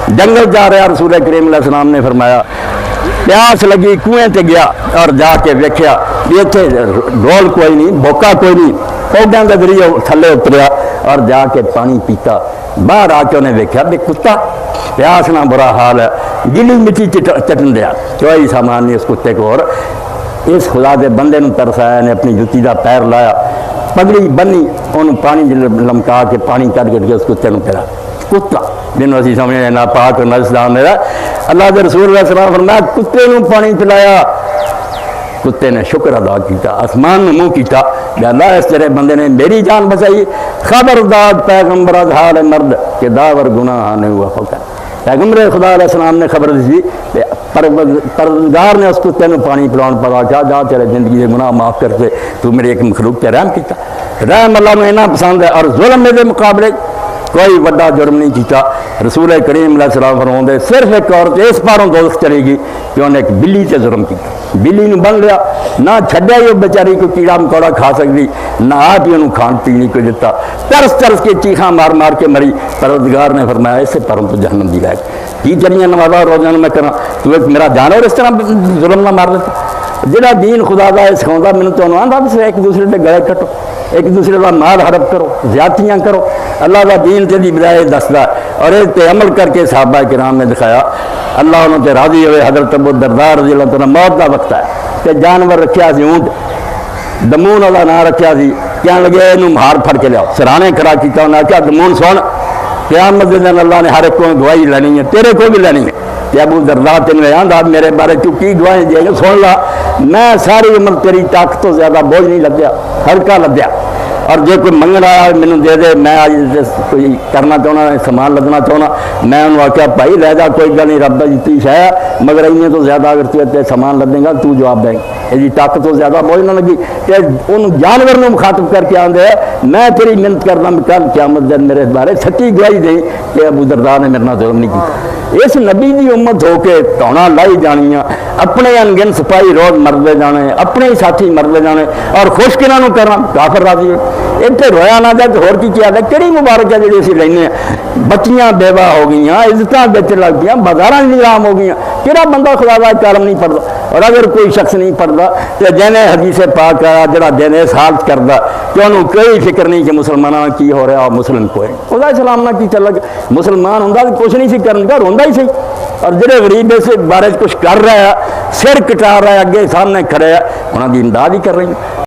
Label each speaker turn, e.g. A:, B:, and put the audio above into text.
A: जंगल जा रहा रसूल करीम अलैहि सलाम ने फरमाया प्यास लगी कुएं ते गया और जाके वेख्या भी इत्थे ढोल कोई नहीं बोका कोई नहीं पौधों के जरिए थले उतरिया और जाके पानी पीता। बाहर आके उन्हें वेख्या भी कुत्ता प्यास ना बुरा हाल है गिली मिट्टी चटन दिया कोई सामान नहीं उस कुत्ते को। और इस खुदा के बंदे ने तरसाया ने अपनी जुत्ती का पैर लाया पगड़ी बनी उन्होंने पानी लमका के पानी करके उस कुत्ते को पिला। कुत्ता जिन्होंने असी समझे ना पाक नजदा मेरा अल्लाह के रसूल फरमाया कुत्ते को पानी पिलाया। कुत्ते ने शुक्र अदा किया आसमान में मुँह किया अल्लाह इस तेरे बंदे ने मेरी जान बचाई। खबरदार पैगंबर हाल मर्द के दावर गुनाह नहीं हुआ फकर। पैगंबर खुदा अलैहि सलाम ने खबर दी परवरदिगार ने उस कुत्ते को पानी पिलाने पर आख्या जा तेरे जिंदगी के गुनाह माफ़ करके तू मेरे एक मखलूक पर रहम किया। रहम अल्लाह में इन्ना पसंद है और जुल्म के मुकाबले कोई बड़ा जुर्म नहीं किया। रसूल करीम अलैहि सलाम फरमाते सिर्फ एक औरत इस पारों दोस्त चलेगी कि उन्हें एक बिल्ली से जुर्म किया। बिल्ली ने बन लिया ना छड्या ही बेचारी कोई कीड़ा मकोड़ा खा सकती ना आप ही उन्होंने खान पीने को दिता तरस तरस के चीखा मार मार के मरी। परवरदिगार ने फरमाया इससे परम तो जहन्नम दी लायक की जरिया नवाजा रोजाना मैं करा तू एक मेरा जानवर इस तरह जुल्म ना मार देता। जिहड़ा दीन खुदा का सिखाता मैंने तो आंदा भी एक दूसरे के गले कटो एक दूसरे का माल हड़प करो ज्यादतियाँ करो। अल्लाह का दीन तेरी बजाय दसदा और इस पर अमल करके साहबा किराम ने दिखाया अल्लाह उन्होंने राजी हुए। हजरत अबू दरदा रज़ी अल्लाह तआला मौत का वक्त है कि जानवर रखा सी ऊँट दमून वाला ना रखा सी कह लगे इनू मार फड़ के लियाओ सराहने खड़ा किया उन्हें आख्या दमून सुन क़यामत के दिन अल्लाह ने हर एक को गवाही लैनी है तेरे को भी लैनी है। ते अबू दरदा तेन आंदा मेरे बारे तू की गवाही देगा सुन ला मैं सारी उम्र तेरी ताकत तो ज्यादा बोझ नहीं लद्या हल्का लद्या और जो कोई मंगण आया मैनू दे दे मैं अज कोई करना चाहना समान लदना चाहना मैं उन्होंने आख्या भाई लै जा कोई गल नहीं रब दी शह मगर इन्हें तो ज्यादा अगर तू इतने समान लदेगा तू जवाब देगा यदि ताकत तो ज्यादा बोझ ना लगी कि उन्होंने जानवर को मुखातब करके आंदे मैं तेरी मिन्नत करना कल क़यामत दिन मेरे बारे सच्ची गवाही दें कि अबू दरदा ने मेरे नाल जुल्म नहीं किया। इस नबी की उम्मत होके धौना लाई जानियाँ अपने अनगिन सिपाही रोज मरते जाने अपने ही साथी मरते जाने और खुश किना करना काफिर राजी इतने रोया ना जाए तो होर की क्या कि मुबारक है जी असी लेने बच्चियां बेवा हो गई इज्जत बेच लग गई बाजारा नीलाम हो गई कि बंदा खुदा का कलम नहीं पढ़ता। और अगर कोई शख्स नहीं पढ़ता तो जिन्हें हदीसे पाक आया जरा दिन इस हालत करता कि उन्होंने कोई फिक्र नहीं कि मुसलमानों की हो रहा मुस्लिम कोई खुदा सलाम ना की चल मुसलमान होंगे तो कुछ नहीं सी कर रोंदा ही सही और जो गरीब इस बारे कुछ कर रहा है सिर कटा रहा है अगे सामने खड़े है उन्होंने इमदाद ही कर रही है।